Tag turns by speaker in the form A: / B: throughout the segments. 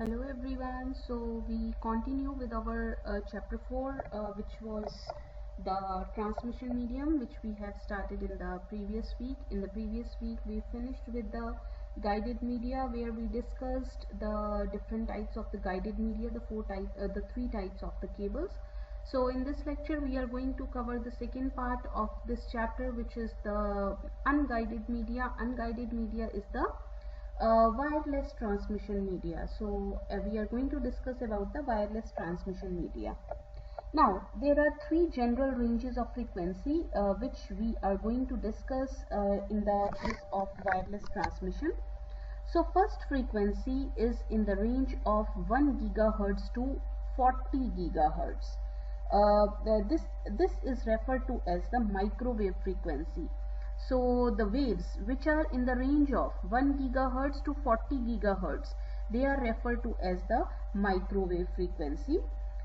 A: Hello everyone. So we continue with our chapter 4, which was the transmission medium, which we have started in the previous week. In the previous week, we finished with the guided media, where we discussed the different types of the guided media, the three types of the cables. So in this lecture, we are going to cover the second part of this chapter, which is the unguided media. Unguided media is the wireless transmission media. So we are going to discuss about the wireless transmission media. Now there are three general ranges of frequency which we are going to discuss in the case of wireless transmission. So first frequency is in the range of 1 gigahertz to 40 gigahertz. This is referred to as the microwave frequency. So the waves which are in the range of 1 gigahertz to 40 gigahertz, they are referred to as the microwave frequency.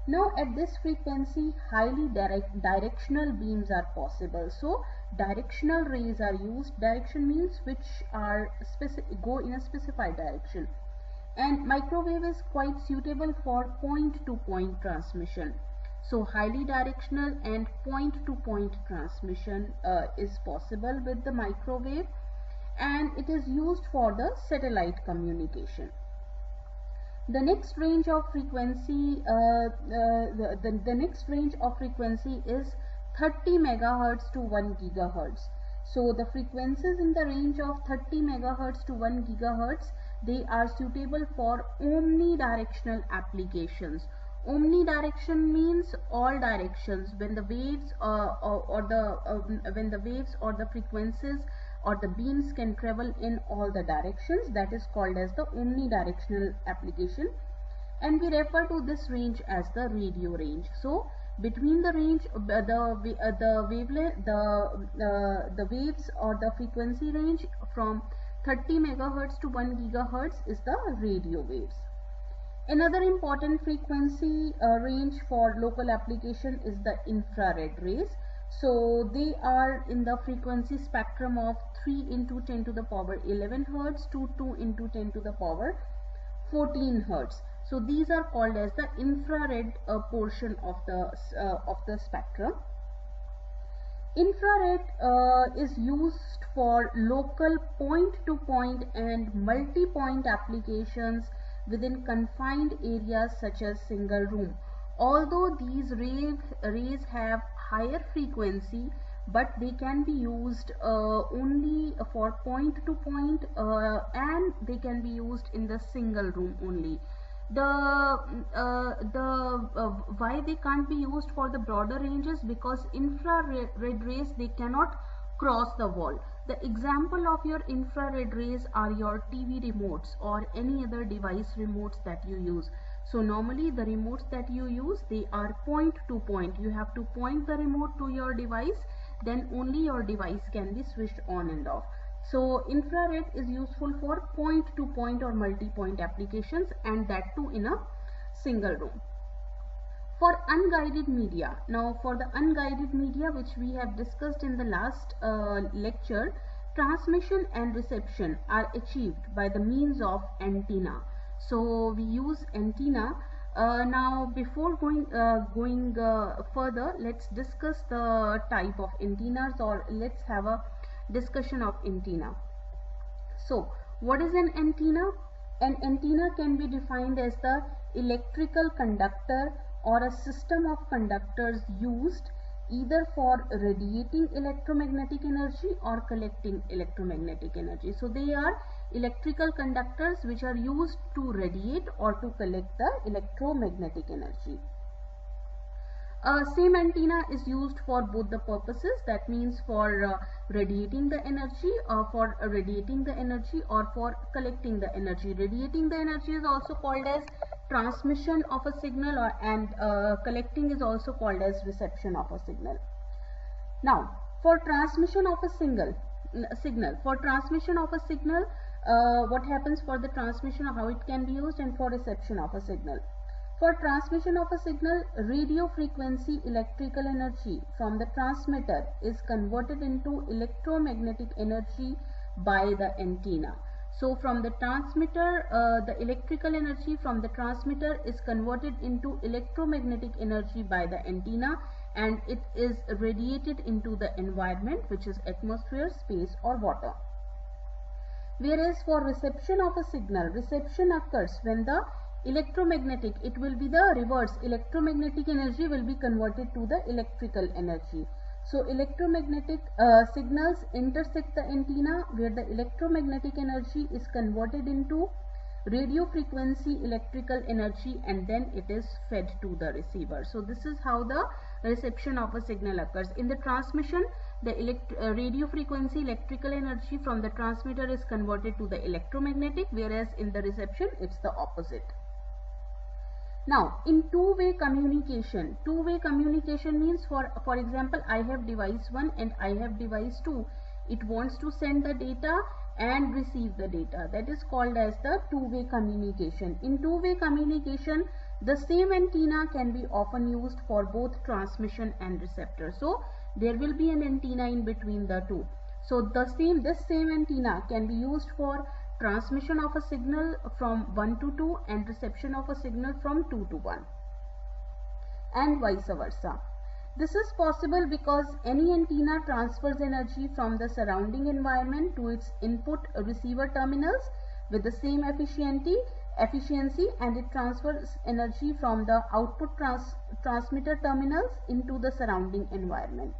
A: Now at this frequency, highly directional beams are possible. So directional rays are used. Direction means which are go in a specified direction. And microwave is quite suitable for point-to-point transmission. So highly directional and point-to-point transmission is possible with the microwave, and it is used for the satellite communication. The next range of frequency, the next range of frequency is 30 megahertz to 1 gigahertz. So the frequencies in the range of 30 megahertz to 1 gigahertz, they are suitable for omnidirectional applications. Omnidirection means all directions. When the waves when the waves or the frequencies or the beams can travel in all the directions, that is called as the omnidirectional application, and we refer to this range as the radio range. So between the range, the wavelength, the waves or the frequency range from 30 megahertz to 1 gigahertz is the radio waves. Another important frequency range for local application is the infrared rays. So they are in the frequency spectrum of 3 into 10 to the power 11 hertz to 2 into 10 to the power 14 hertz. So these are called as the infrared portion of the spectrum. Infrared is used for local point-to-point and multi-point applications within confined areas such as single room. Although these rays have higher frequency, but they can be used only for point to point, and they can be used in the single room only. Why they can't be used for the broader ranges? Because infrared rays, they cannot cross the wall. The example of your infrared rays are your TV remotes or any other device remotes that you use. So normally the remotes that you use, they are point to point. You have to point the remote to your device, then only your device can be switched on and off. So infrared is useful for point to point or multi-point applications, and that too in a single room. For unguided media, now for the unguided media, which we have discussed in the last lecture, transmission and reception are achieved by the means of antenna. So we use antenna. Now before going further, let's discuss the type of antennas, or let's have a discussion of antenna. So what is an antenna? An antenna can be defined as the electrical conductor or a system of conductors used either for radiating electromagnetic energy or collecting electromagnetic energy. So they are electrical conductors which are used to radiate or to collect the electromagnetic energy. Same antenna is used for both the purposes. That means for radiating the energy, or for for collecting the energy. Radiating the energy is also called as transmission of a signal, and collecting is also called as reception of a signal. Now for transmission of a signal, what happens for the transmission, how it can be used, and for reception of a signal. For transmission of a signal, radio frequency electrical energy from the transmitter is converted into electromagnetic energy by the antenna. So from the transmitter, the electrical energy from the transmitter is converted into electromagnetic energy by the antenna, and it is radiated into the environment, which is atmosphere, space or water. Whereas for reception of a signal, reception occurs when the electromagnetic, it will be the reverse, electromagnetic energy will be converted to the electrical energy. So electromagnetic signals intersect the antenna, where the electromagnetic energy is converted into radio frequency electrical energy, and then it is fed to the receiver. So this is how the reception of a signal occurs. In the transmission, the radio frequency electrical energy from the transmitter is converted to the electromagnetic, whereas in the reception it's the opposite. Now in two-way communication means, for example, I have device 1 and I have device 2. It wants to send the data and receive the data. That is called as the two-way communication. In two-way communication, the same antenna can be often used for both transmission and receptor. So there will be an antenna in between the two. So this same antenna can be used for transmission of a signal from 1 to 2 and reception of a signal from 2 to 1, and vice versa. This is possible because any antenna transfers energy from the surrounding environment to its input receiver terminals with the same efficiency, and it transfers energy from the output transmitter terminals into the surrounding environment,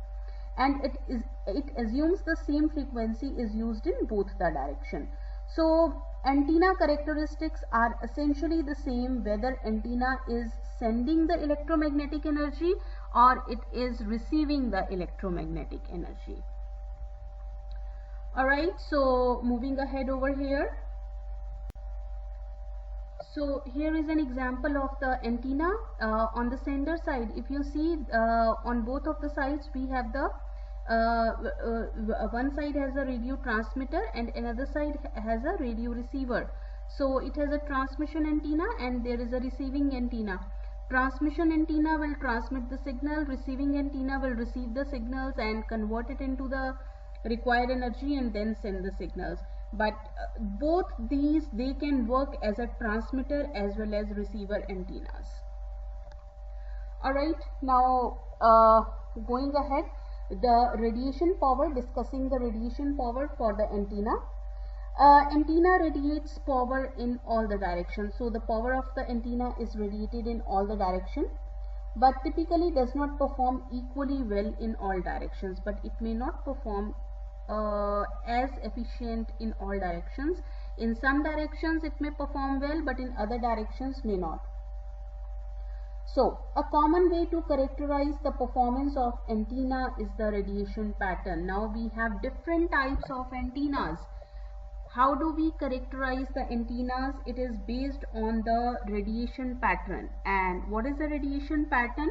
A: and it assumes the same frequency is used in both the direction. So antenna characteristics are essentially the same whether antenna is sending the electromagnetic energy or it is receiving the electromagnetic energy. Alright, so moving ahead over here. So here is an example of the antenna. On the sender side, if you see on both of the sides we have the one side has a radio transmitter and another side has a radio receiver. So it has a transmission antenna and there is a receiving antenna. Transmission antenna will transmit the signal, receiving antenna will receive the signals and convert it into the required energy and then send the signals. But both these, they can work as a transmitter as well as receiver antennas. Alright, now going ahead, the radiation power, discussing the radiation power for the antenna. Antenna radiates power in all the directions. So the power of the antenna is radiated in all the directions, but typically does not perform equally well in all directions. But it may not perform as efficient in all directions. In some directions it may perform well, but in other directions may not. So a common way to characterize the performance of antenna is the radiation pattern. Now we have different types of antennas. How do we characterize the antennas? It is based on the radiation pattern. And what is the radiation pattern?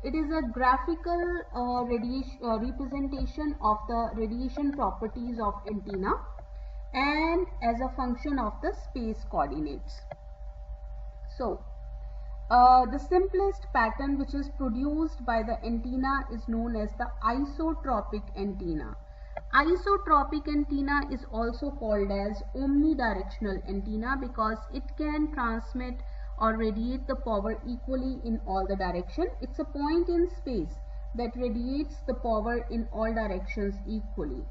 A: It is a graphical representation of the radiation properties of antenna and as a function of the space coordinates. So the simplest pattern which is produced by the antenna is known as the isotropic antenna. Isotropic antenna is also called as omnidirectional antenna because it can transmit or radiate the power equally in all the directions. It's a point in space that radiates the power in all directions equally.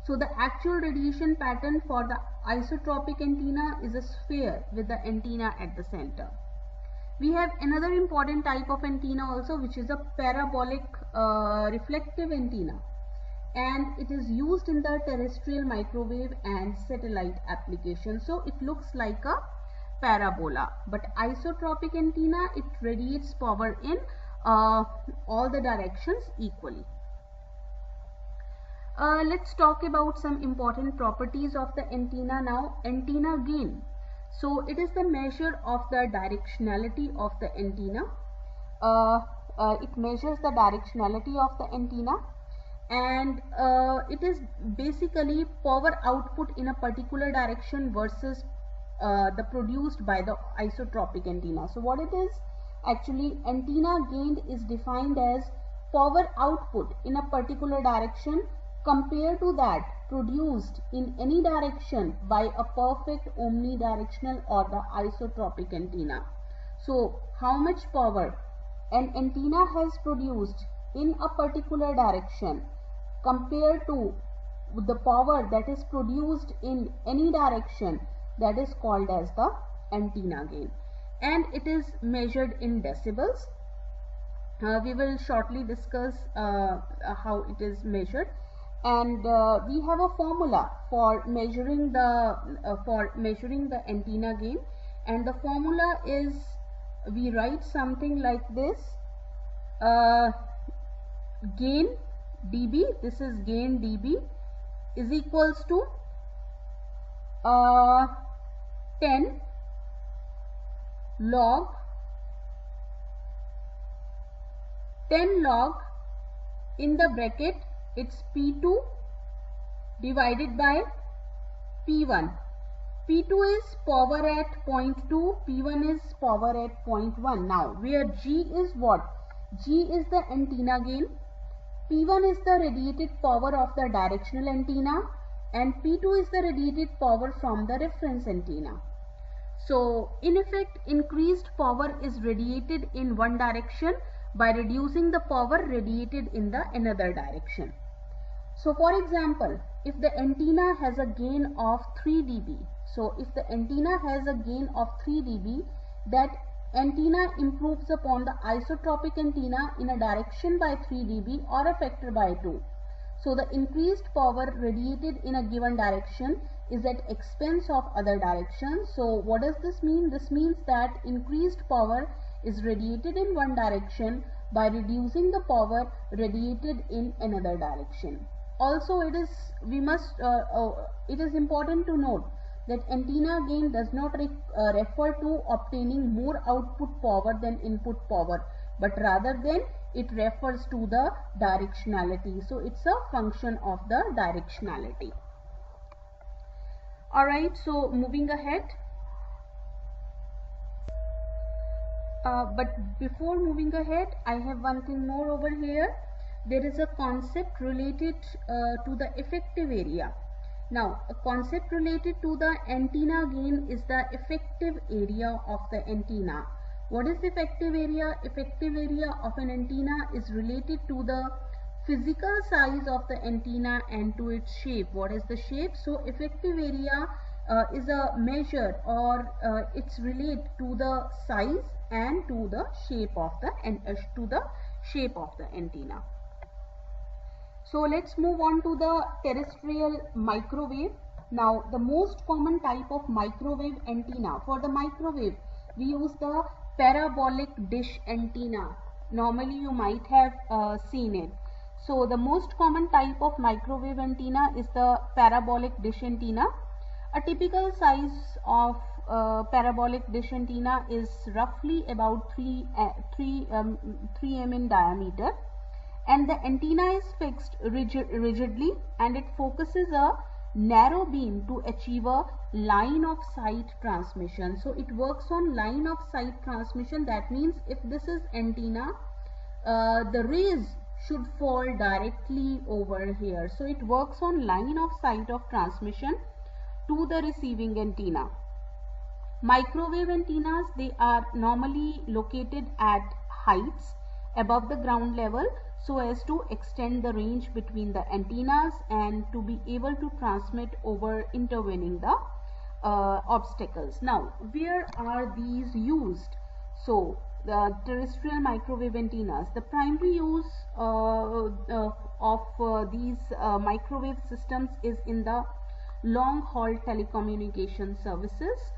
A: So the actual radiation pattern for the isotropic antenna is a sphere with the antenna at the center. We have another important type of antenna also, which is a parabolic reflective antenna, and it is used in the terrestrial, microwave and satellite applications. So it looks like a parabola, but isotropic antenna, it radiates power in all the directions equally. Let's talk about some important properties of the antenna now. Antenna gain. So it is the measure of the directionality of the antenna. It measures the directionality of the antenna, and it is basically power output in a particular direction versus the produced by the isotropic antenna. So what it is actually, antenna gained is defined as power output in a particular direction compared to that produced in any direction by a perfect omnidirectional or the isotropic antenna. So how much power an antenna has produced in a particular direction compared to the power that is produced in any direction, that is called as the antenna gain, and it is measured in decibels. We will shortly discuss how it is measured, and we have a formula for measuring the antenna gain, and the formula is, we write something like this: gain dB, this is gain dB, is equals to 10 log in the bracket, it's P2 divided by P1. P2 is power at 0.2, P1 is power at 0.1. Now where G is what? G is the antenna gain, P1 is the radiated power of the directional antenna, and P2 is the radiated power from the reference antenna. So in effect, increased power is radiated in one direction by reducing the power radiated in the another direction. So for example, if the antenna has a gain of 3 dB, so if the antenna has a gain of 3 dB, that antenna improves upon the isotropic antenna in a direction by 3 dB or a factor by 2. So the increased power radiated in a given direction is at expense of other directions. So what does this mean? This means that increased power is radiated in one direction by reducing the power radiated in another direction. Also, it is important to note that antenna gain does not refer to obtaining more output power than input power, but rather than it refers to the directionality. So it's a function of the directionality. Alright, so moving ahead. But before moving ahead, I have one thing more over here. There is a concept related to the effective area. Now, a concept related to the antenna gain is the effective area of the antenna. What is effective area? Effective area of an antenna is related to the physical size of the antenna and to its shape. What is the shape? So effective area is a measure, or it's related to the size and to the shape of the antenna. So let's move on to the terrestrial microwave. Now the most common type of microwave antenna. For the microwave, we use the parabolic dish antenna. Normally you might have seen it. So the most common type of microwave antenna is the parabolic dish antenna. A typical size of parabolic dish antenna is roughly about 3 mm in diameter, and the antenna is fixed rigidly, and it focuses a narrow beam to achieve a line of sight transmission. So it works on line of sight transmission. That means if this is antenna, the rays should fall directly over here. So it works on line of sight of transmission to the receiving antenna. Microwave antennas, they are normally located at heights above the ground level, so as to extend the range between the antennas and to be able to transmit over intervening the obstacles. Now, where are these used? So the terrestrial microwave antennas, the primary use of these microwave systems is in the long haul telecommunication services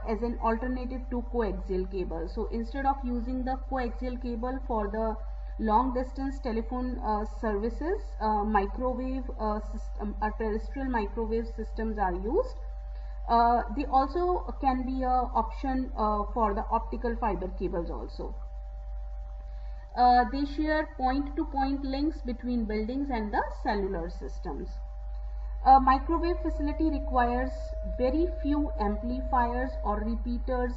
A: as an alternative to coaxial cable. So instead of using the coaxial cable for the long distance telephone services, terrestrial microwave systems are used. They also can be an option for the optical fiber cables also. They share point-to-point links between buildings and the cellular systems. A microwave facility requires very few amplifiers or repeaters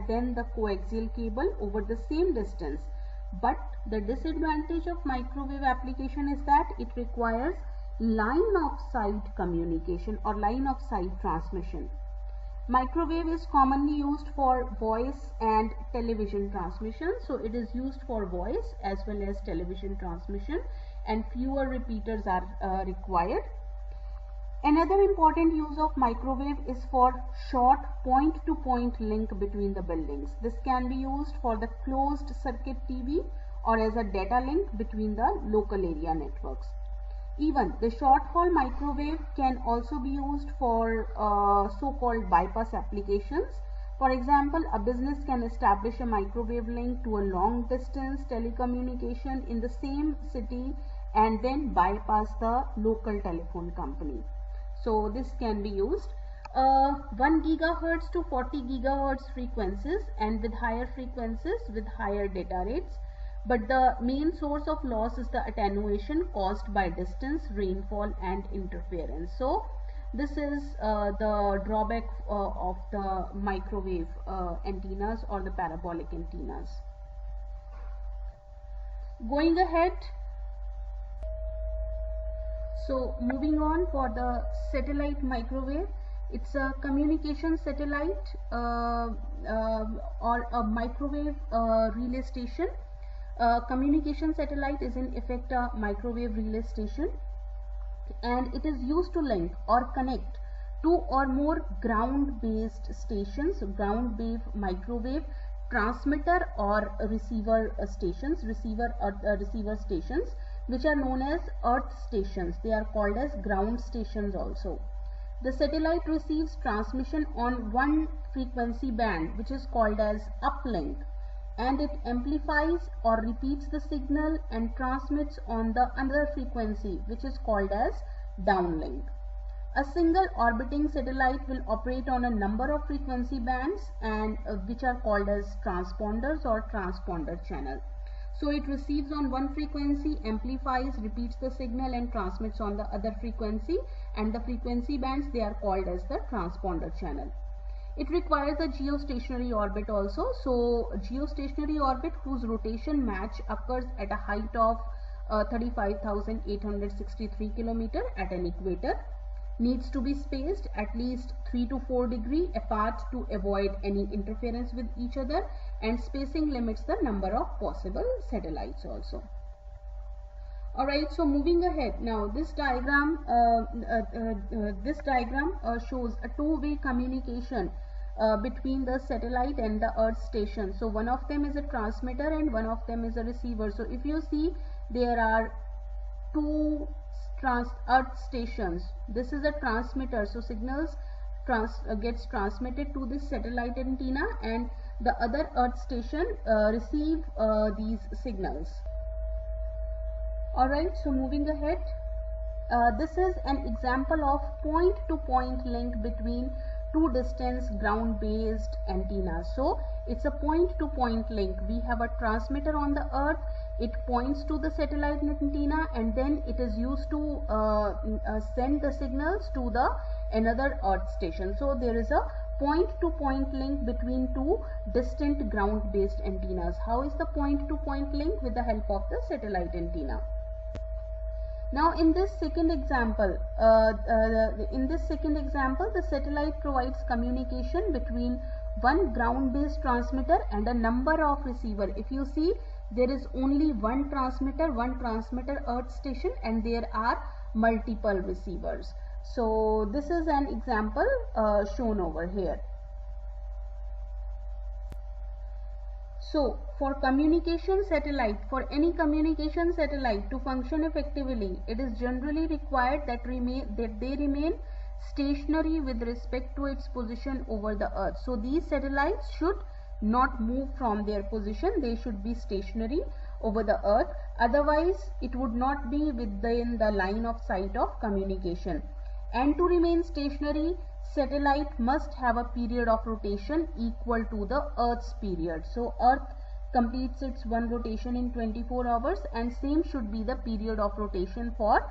A: than the coaxial cable over the same distance. But the disadvantage of microwave application is that it requires line of sight communication or line of sight transmission. Microwave is commonly used for voice and television transmission. So it is used for voice as well as television transmission, and fewer repeaters are required. Another important use of microwave is for short point-to-point link between the buildings. This can be used for the closed circuit TV or as a data link between the local area networks. Even the short haul microwave can also be used for so-called bypass applications. For example, a business can establish a microwave link to a long distance telecommunication in the same city and then bypass the local telephone company. So this can be used 1 gigahertz to 40 gigahertz frequencies, and with higher frequencies with higher data rates. But the main source of loss is the attenuation caused by distance, rainfall and interference. So this is the drawback of the microwave antennas or the parabolic antennas. Going ahead, so moving on for the satellite microwave. It's a communication satellite or a microwave relay station. Communication satellite is in effect a microwave relay station, and it is used to link or connect two or more ground-based stations, ground-based microwave transmitter or receiver stations, receiver stations, which are known as earth stations. They are called as ground stations also. The satellite receives transmission on one frequency band, which is called as uplink, and it amplifies or repeats the signal and transmits on the other frequency, which is called as downlink. A single orbiting satellite will operate on a number of frequency bands, and which are called as transponders or transponder channel. So it receives on one frequency, amplifies, repeats the signal and transmits on the other frequency, and the frequency bands, they are called as the transponder channel. It requires a geostationary orbit also. So geostationary orbit whose rotation match occurs at a height of 35,863 km at an equator, needs to be spaced at least 3 to 4 degrees apart to avoid any interference with each other, and spacing limits the number of possible satellites also. Alright, so moving ahead, now this diagram shows a two-way communication between the satellite and the earth station. So one of them is a transmitter and one of them is a receiver. So if you see, there are two earth stations. This is a transmitter, so signals gets transmitted to this satellite antenna, and the other earth station receive these signals. Alright, so moving ahead, this is an example of point-to-point link between two distance ground-based antennas. So it's a point-to-point link. We have a transmitter on the earth, it points to the satellite antenna, and then it is used to send the signals to the another earth station. So there is a point-to-point link between two distant ground-based antennas. How is the point-to-point link? With the help of the satellite antenna. Now in this second example, the satellite provides communication between one ground-based transmitter and a number of receiver. If you see, there is only one transmitter earth station, and there are multiple receivers. So this is an example shown over here. So for communication satellite, for any communication satellite to function effectively, it is generally required that they remain stationary with respect to its position over the earth. So these satellites should not move from their position, they should be stationary over the earth, otherwise it would not be within the line of sight of communication. And to remain stationary, satellite must have a period of rotation equal to the earth's period. So earth completes its one rotation in 24 hours, and same should be the period of rotation for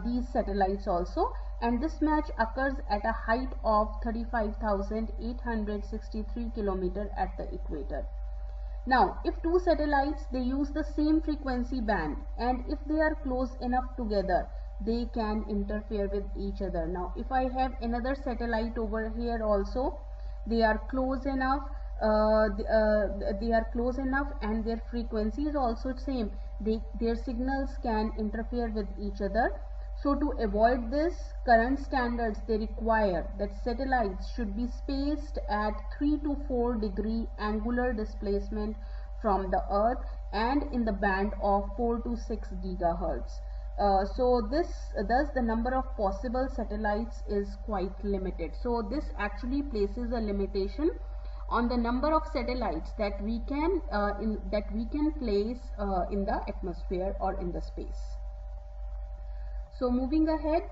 A: these satellites also, and this match occurs at a height of 35,863 km at the equator. Now if two satellites, they use the same frequency band, and if they are close enough together, they can interfere with each other. Now if I have another satellite over here also, they are close enough, they are close enough, and their frequency is also same. Their signals can interfere with each other. So to avoid this, current standards, they require that satellites should be spaced at 3 to 4 degree angular displacement from the earth and in the band of 4 to 6 gigahertz. So thus the number of possible satellites is quite limited. So this actually places a limitation on the number of satellites that we can place in the atmosphere or in the space. So moving ahead,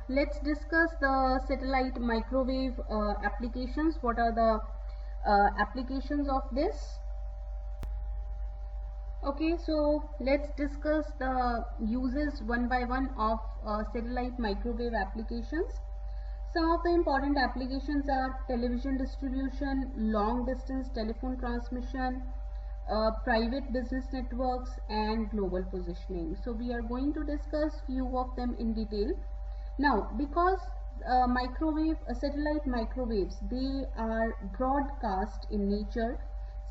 A: let's discuss the satellite microwave applications. What are the applications of this? Okay, so let's discuss the uses one by one of satellite microwave applications. Some of the important applications are television distribution, long distance telephone transmission, private business networks, and global positioning. So we are going to discuss few of them in detail. Now because satellite microwaves, they are broadcast in nature,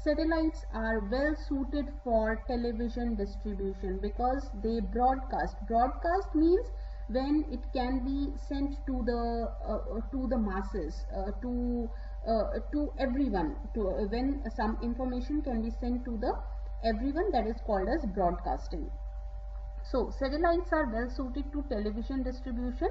A: satellites are well suited for television distribution because they broadcast. Broadcast means when it can be sent to the masses, to everyone, when some information can be sent to the everyone, that is called as broadcasting. So satellites are well suited to television distribution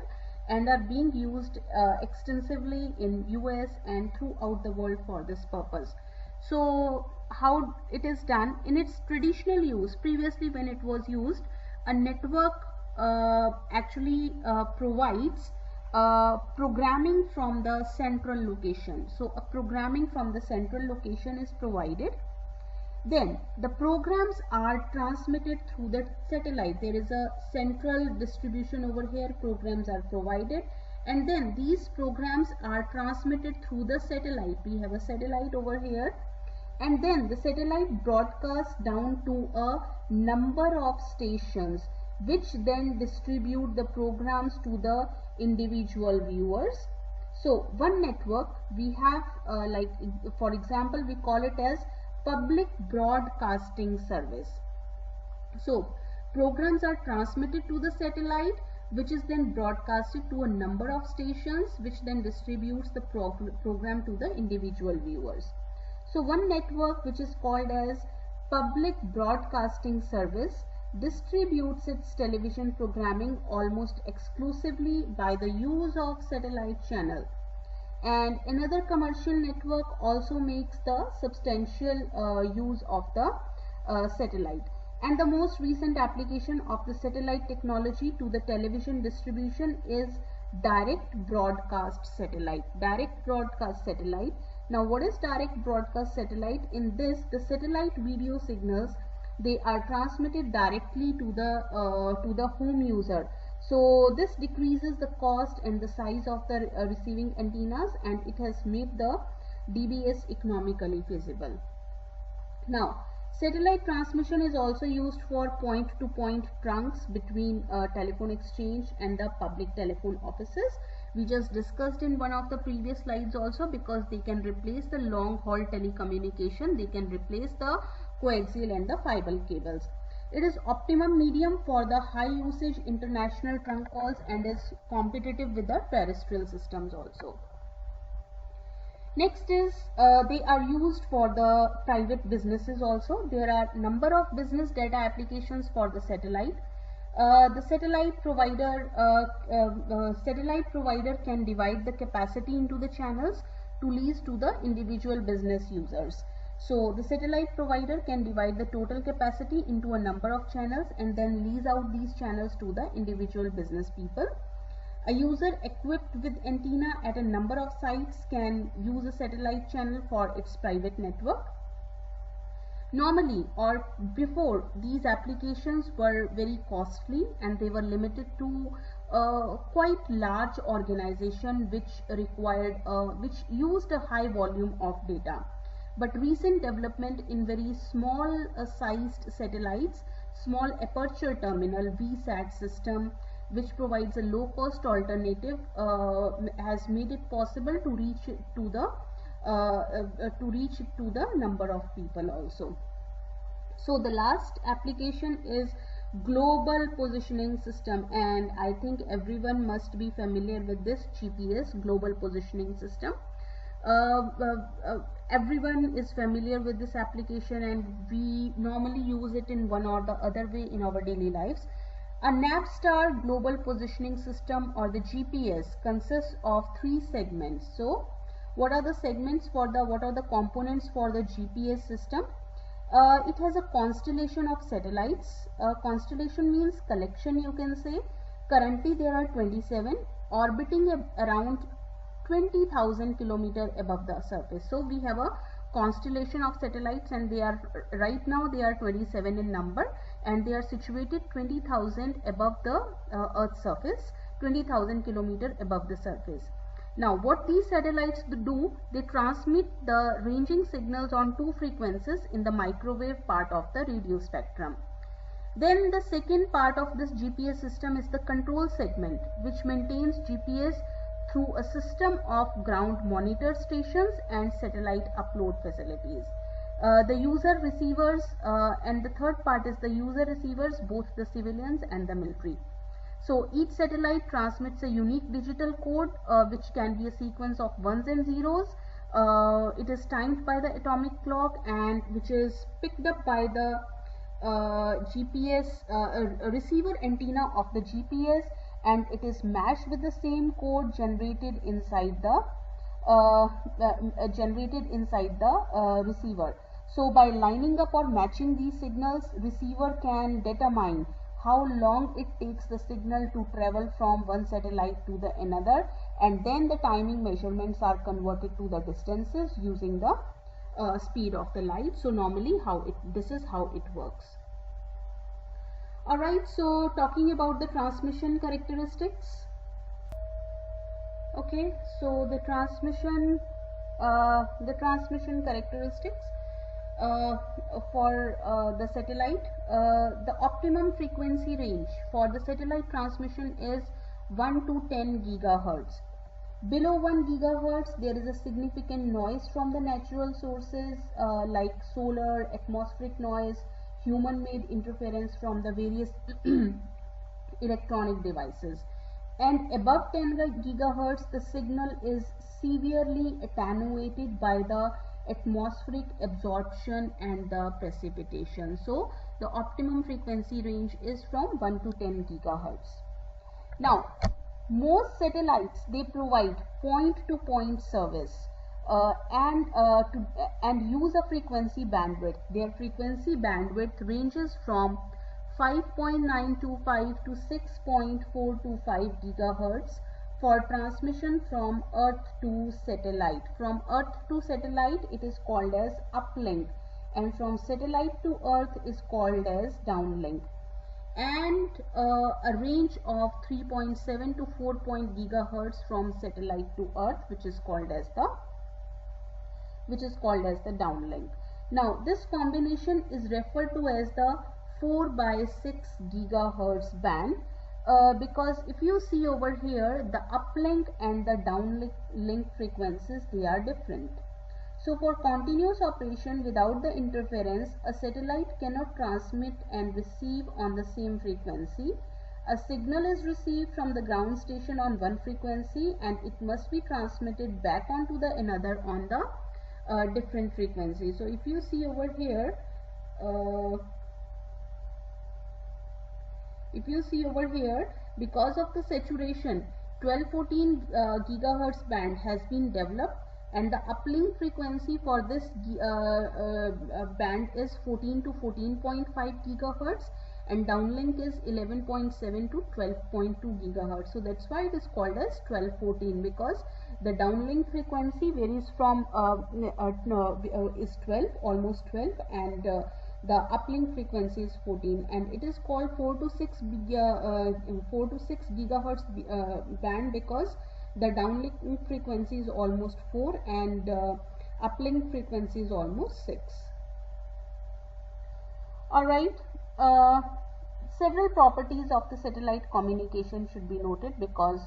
A: and are being used extensively in US and throughout the world for this purpose. So how it is done in its traditional use? Previously, when it was used, a network actually provides programming from the central location. So a programming from the central location is provided. Then the programs are transmitted through the satellite. There is a central distribution over here, programs are provided, and then these programs are transmitted through the satellite. We have a satellite over here, and then the satellite broadcasts down to a number of stations which then distribute the programs to the individual viewers. So one network we have, like for example, we call it as public broadcasting service. So programs are transmitted to the satellite, which is then broadcasted to a number of stations, which then distributes the program to the individual viewers. So one network, which is called as public broadcasting service, distributes its television programming almost exclusively by the use of satellite channel. And another commercial network also makes the substantial use of the satellite. And the most recent application of the satellite technology to the television distribution is direct broadcast satellite. Direct broadcast satellite. Now what is direct broadcast satellite? In this, the satellite video signals, they are transmitted directly to the home user. So this decreases the cost and the size of the receiving antennas, and it has made the DBS economically feasible. Now satellite transmission is also used for point-to-point trunks between telephone exchange and the public telephone offices. We just discussed in one of the previous slides also, because they can replace the long haul telecommunication, they can replace the coaxial and the fiber cables. It is optimum medium for the high usage international trunk calls and is competitive with the terrestrial systems also. Next is they are used for the private businesses also. There are number of business data applications for the satellite. The satellite provider can divide the capacity into the channels to lease to the individual business users. So the satellite provider can divide the total capacity into a number of channels and then lease out these channels to the individual business people. A user equipped with antenna at a number of sites can use a satellite channel for its private network. Normally, or before, these applications were very costly and they were limited to quite large organization which used a high volume of data. But recent development in very small sized satellites, small aperture terminal VSAT system, which provides a low cost alternative, has made it possible to reach to the number of people also. So the last application is global positioning system, and I think everyone must be familiar with this GPS, global positioning system. Everyone is familiar with this application, and we normally use it in one or the other way in our daily lives. A Navstar global positioning system, or the GPS, consists of 3 segments. So what are the segments for the, what are the components for the GPS system? It has a constellation of satellites. Constellation means collection, you can say. Currently there are 27 orbiting around 20,000 kilometers above the surface. So we have a constellation of satellites, and they are right now they are 27 in number, and they are situated 20,000 above the Earth's surface, 20,000 kilometers above the surface. Now what these satellites do, they transmit the ranging signals on 2 frequencies in the microwave part of the radio spectrum. Then the second part of this GPS system is the control segment, which maintains GPS through a system of ground monitor stations and satellite upload facilities. The user receivers, and the third part is the user receivers, both the civilians and the military. So each satellite transmits a unique digital code, which can be a sequence of ones and zeros. It is timed by the atomic clock, and which is picked up by the GPS receiver antenna of the GPS, and it is matched with the same code generated inside the receiver. So by lining up or matching these signals, receiver can determine how long it takes the signal to travel from one satellite to the another, and then the timing measurements are converted to the distances using the speed of the light. So normally this is how it works. Alright, so talking about the transmission characteristics. Okay, so the transmission characteristics for the satellite. The optimum frequency range for the satellite transmission is 1 to 10 gigahertz. Below 1 gigahertz, there is a significant noise from the natural sources like solar, atmospheric noise, human-made interference from the various electronic devices. And above 10 gigahertz, the signal is severely attenuated by the atmospheric absorption and the precipitation. So the optimum frequency range is from 1 to 10 gigahertz. Now most satellites, they provide point-to-point service and use a frequency bandwidth. Their frequency bandwidth ranges from 5.925 to 6.425 gigahertz for transmission from Earth to satellite. From Earth to satellite, it is called as uplink, and from satellite to Earth is called as downlink. And a range of 3.7 to 4 gigahertz from satellite to Earth, which is called as the downlink. Now this combination is referred to as the 4 by 6 gigahertz band, because if you see over here, the uplink and the downlink frequencies, they are different. So for continuous operation without the interference, a satellite cannot transmit and receive on the same frequency. A signal is received from the ground station on one frequency, and it must be transmitted back onto the another on the different frequency. So if you see over here, because of the saturation, 1214 gigahertz band has been developed, and the uplink frequency for this band is 14 to 14.5 gigahertz, and downlink is 11.7 to 12.2 gigahertz. So that's why it is called as 1214, because the downlink frequency varies from is 12, almost 12, and the uplink frequency is 14, and it is called 4 to 6 gigahertz band, because the downlink frequency is almost 4 and uplink frequency is almost 6. Alright, Uh, Several properties of the satellite communication should be noted, because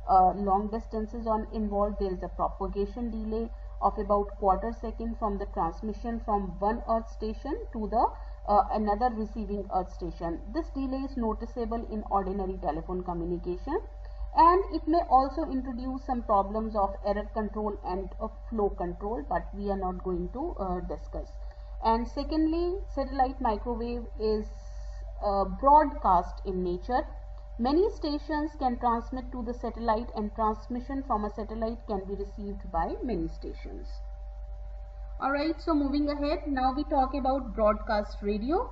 A: long distances on involved, there is a propagation delay of about quarter second from the transmission from one earth station to the another receiving earth station. This delay is noticeable in ordinary telephone communication, and it may also introduce some problems of error control and of flow control, but we are not going to discuss. And secondly, satellite microwave is broadcast in nature. Many stations can transmit to the satellite, and transmission from a satellite can be received by many stations. Alright, so moving ahead, now we talk about broadcast radio.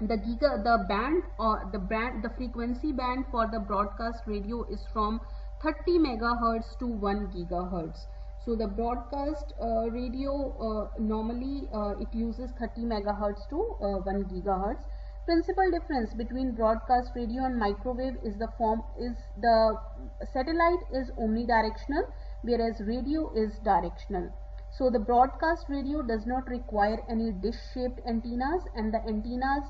A: The frequency band for the broadcast radio is from 30 megahertz to 1 gigahertz. So the broadcast radio normally it uses 30 megahertz to 1 gigahertz. Principal difference between broadcast radio and microwave is the satellite is omnidirectional, whereas radio is directional. So the broadcast radio does not require any dish-shaped antennas, and the antennas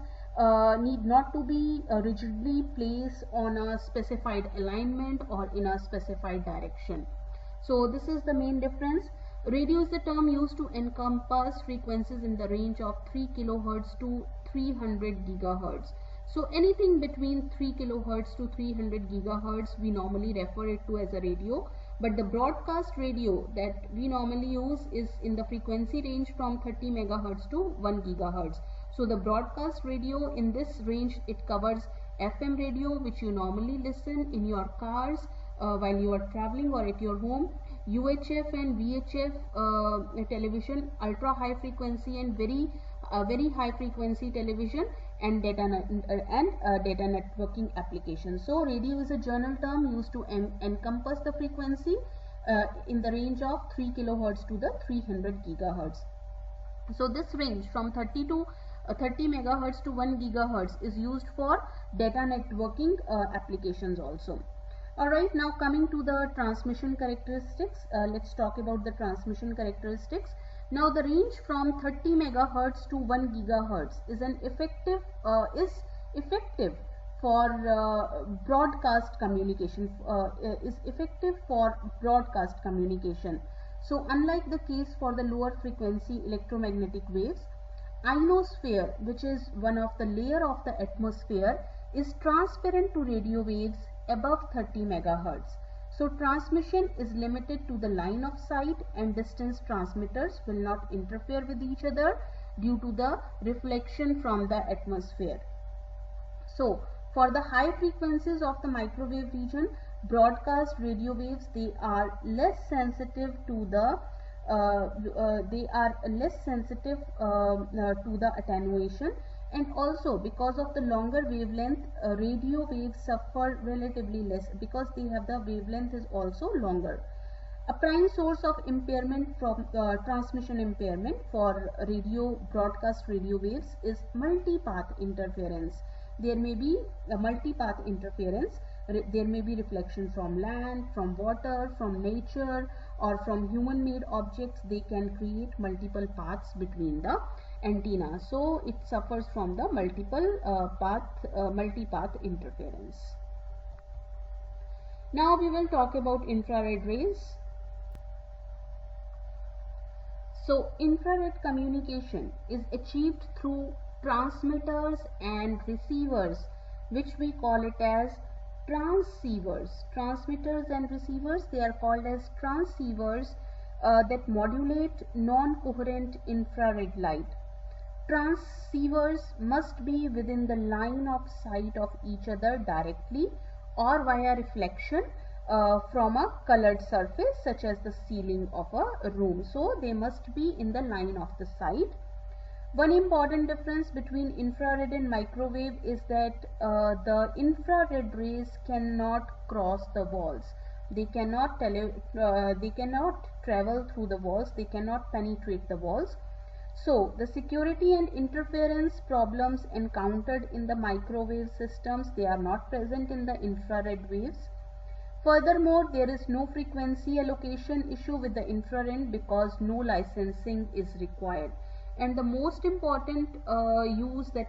A: need not to be rigidly placed on a specified alignment or in a specified direction. So this is the main difference. Radio is the term used to encompass frequencies in the range of 3 kilohertz to 300 gigahertz. So anything between 3 kilohertz to 300 gigahertz we normally refer it to as a radio, but the broadcast radio that we normally use is in the frequency range from 30 megahertz to 1 gigahertz. So the broadcast radio in this range, it covers FM radio, which you normally listen in your cars while you are traveling or at your home, UHF and VHF television, ultra high frequency and very high frequency television, and data networking applications. So radio is a general term used to encompass the frequency in the range of 3 kilohertz to the 300 gigahertz. So this range from 30 megahertz to 1 gigahertz is used for data networking applications also. Alright, now coming to the transmission characteristics, let's talk about the transmission characteristics. Now the range from 30 megahertz to 1 gigahertz is effective for broadcast communication. So unlike the case for the lower frequency electromagnetic waves, ionosphere, which is one of the layer of the atmosphere, is transparent to radio waves above 30 megahertz. So transmission is limited to the line of sight, and distance transmitters will not interfere with each other due to the reflection from the atmosphere. So for the high frequencies of the microwave region, broadcast radio waves, they are less sensitive to the attenuation, and also because of the longer wavelength, radio waves suffer relatively less because the wavelength is also longer. A prime source of impairment from transmission impairment for broadcast radio waves is multipath interference. There may be a multipath interference. There may be reflection from land, from water, from nature, or from human-made objects. They can create multiple paths between the antenna. So it suffers from the multipath interference. Now we will talk about infrared rays. So infrared communication is achieved through transmitters and receivers, which we call it as transceivers. Transmitters and receivers, they are called as transceivers that modulate non-coherent infrared light. Transceivers must be within the line of sight of each other directly or via reflection from a colored surface such as the ceiling of a room. So they must be in the line of the sight. One important difference between infrared and microwave is that the infrared rays cannot cross the walls. They cannot travel through the walls. They cannot penetrate the walls. So the security and interference problems encountered in the microwave systems, they are not present in the infrared waves. Furthermore, there is no frequency allocation issue with the infrared because no licensing is required. and the most important use that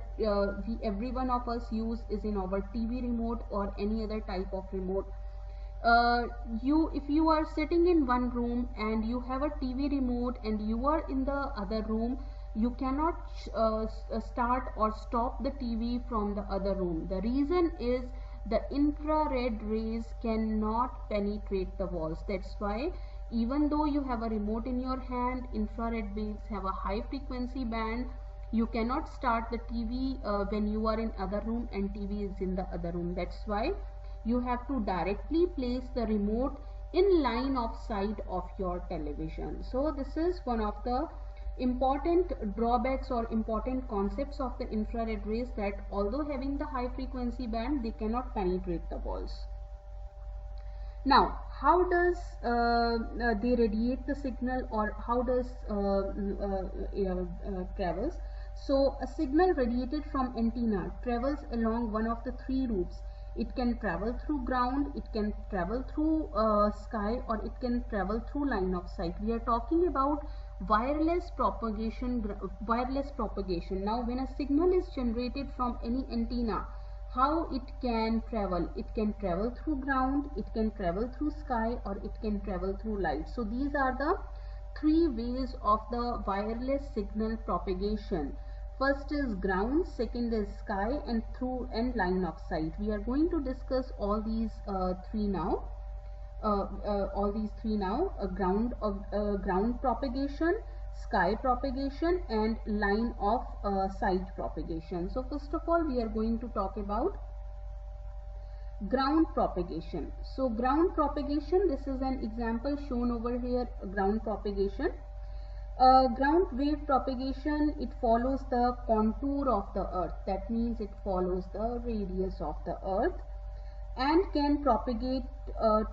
A: every one of us use is in our TV remote or any other type of remote. If you are sitting in one room and you have a TV remote and you are in the other room, you cannot start or stop the TV from the other room. The reason is the infrared rays cannot penetrate the walls. That's why even though you have a remote in your hand, infrared waves have a high frequency band. You cannot start the TV when you are in other room and TV is in the other room. That's why you have to directly place the remote in line of sight of your television. So this is one of the important drawbacks or important concepts of the infrared rays, that although having the high frequency band, they cannot penetrate the walls. Now, how does they radiate the signal, or how does travels? So a signal radiated from antenna travels along one of the three routes. It can travel through ground, it can travel through sky, or it can travel through line of sight. We are talking about wireless propagation. Now when a signal is generated from any antenna, how it can travel? It can travel through ground, it can travel through sky, or it can travel through light. So these are the three ways of the wireless signal propagation. First is ground, second is sky, and through and line of sight. We are going to discuss all these three now. Ground propagation, sky propagation, and line of sight propagation. So first of all, we are going to talk about ground propagation. So ground propagation, this is an example shown over here. Ground propagation. Ground wave propagation, it follows the contour of the earth. That means it follows the radius of the earth and can propagate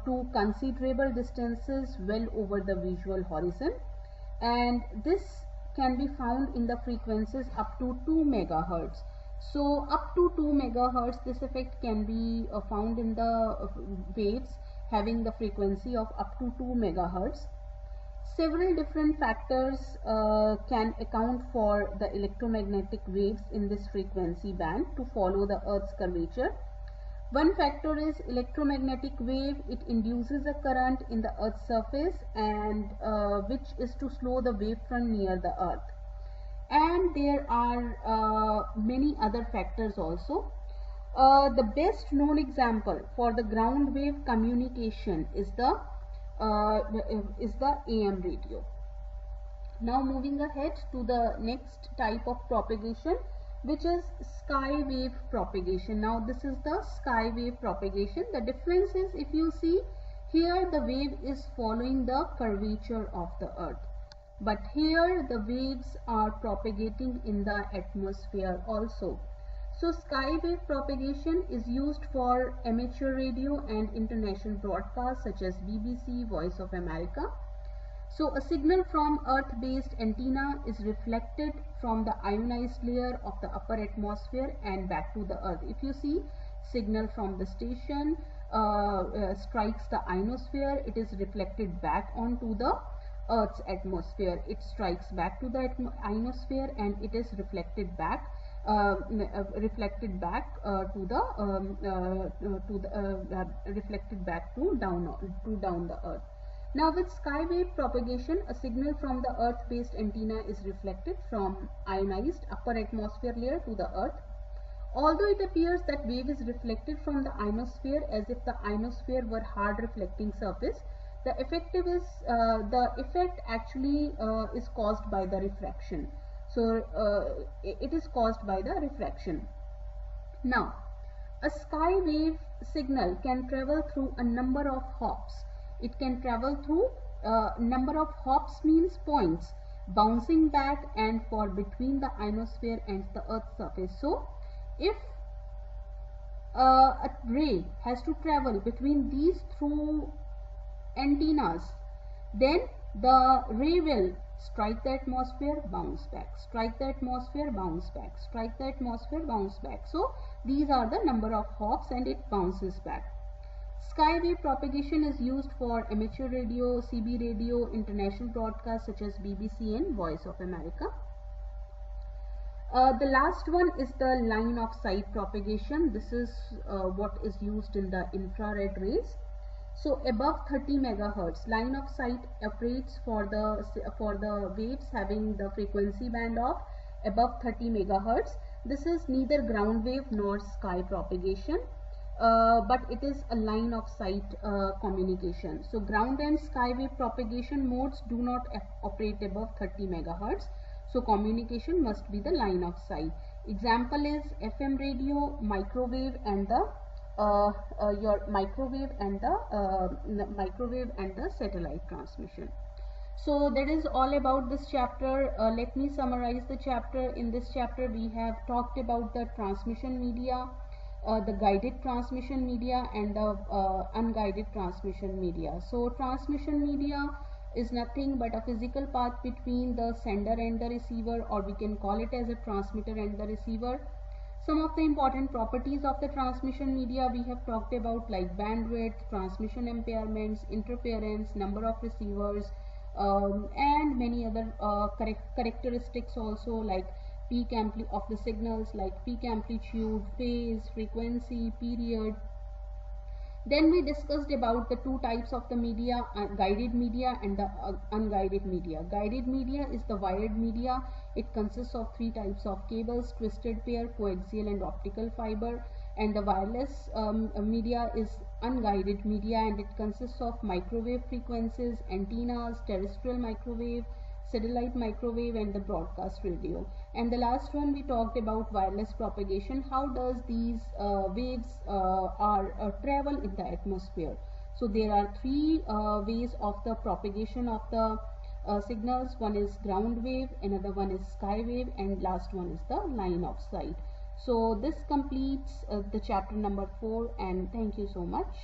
A: to considerable distances well over the visual horizon. And this can be found in the frequencies up to 2 megahertz. So up to 2 megahertz, this effect can be found in the waves having the frequency of up to 2 megahertz. Several different factors can account for the electromagnetic waves in this frequency band to follow the Earth's curvature. One factor is electromagnetic wave. It induces a current in the Earth's surface, and which is to slow the wavefront near the Earth. And there are many other factors also. The best known example for the ground wave communication is the AM radio. Now moving ahead to the next type of propagation, which is sky wave propagation. Now this is the sky wave propagation. The difference is, if you see here, the wave is following the curvature of the earth, but here the waves are propagating in the atmosphere also. So sky wave propagation is used for amateur radio and international broadcasts such as BBC, Voice of America. So a signal from earth-based antenna is reflected from the ionized layer of the upper atmosphere and back to the earth. If you see, signal from the station strikes the ionosphere, it is reflected back onto the Earth's atmosphere. It strikes back to the ionosphere and it is reflected back to down the earth. Now with sky wave propagation, a signal from the earth-based antenna is reflected from ionized upper atmosphere layer to the earth. Although it appears that wave is reflected from the ionosphere as if the ionosphere were hard reflecting surface, the effect actually is caused by the refraction. So it is caused by the refraction. Now a sky wave signal can travel through a number of hops. It can travel through number of hops means points, bouncing back and forth between the ionosphere and the earth's surface. So if a ray has to travel between these two antennas, then the ray will strike the atmosphere, bounce back, strike the atmosphere, bounce back, strike the atmosphere, bounce back. So these are the number of hops and it bounces back. Sky wave propagation is used for amateur radio, CB radio, international broadcasts such as BBC and Voice of America. The last one is the line of sight propagation. This is what is used in the infrared rays. So above 30 megahertz, line of sight operates for the waves having the frequency band of above 30 megahertz. This is neither ground wave nor sky propagation, but it is a line of sight communication. So ground and sky wave propagation modes do not operate above 30 megahertz. So communication must be the line of sight. Example is FM radio, microwave, and the microwave and the satellite transmission. So that is all about this chapter. Let me summarize the chapter. In this chapter we have talked about the transmission media, the guided transmission media, and the unguided transmission media. So transmission media is nothing but a physical path between the sender and the receiver, or we can call it as a transmitter and the receiver. Some of the important properties of the transmission media we have talked about, like bandwidth, transmission impairments, interference, number of receivers, and many other characteristics also, like peak of the signals, like peak amplitude, phase, frequency, period. Then we discussed about the two types of the media, guided media and the unguided media. Guided media is the wired media. It consists of three types of cables: twisted pair, coaxial, and optical fiber. And the wireless media is unguided media, and it consists of microwave frequencies, antennas, terrestrial microwave, satellite microwave, and the broadcast radio. And the last one we talked about wireless propagation. How does these waves travel in the atmosphere? So there are three ways of the propagation of the signals. One is ground wave, another one is sky wave, and last one is the line of sight. So this completes the chapter number 4, and thank you so much.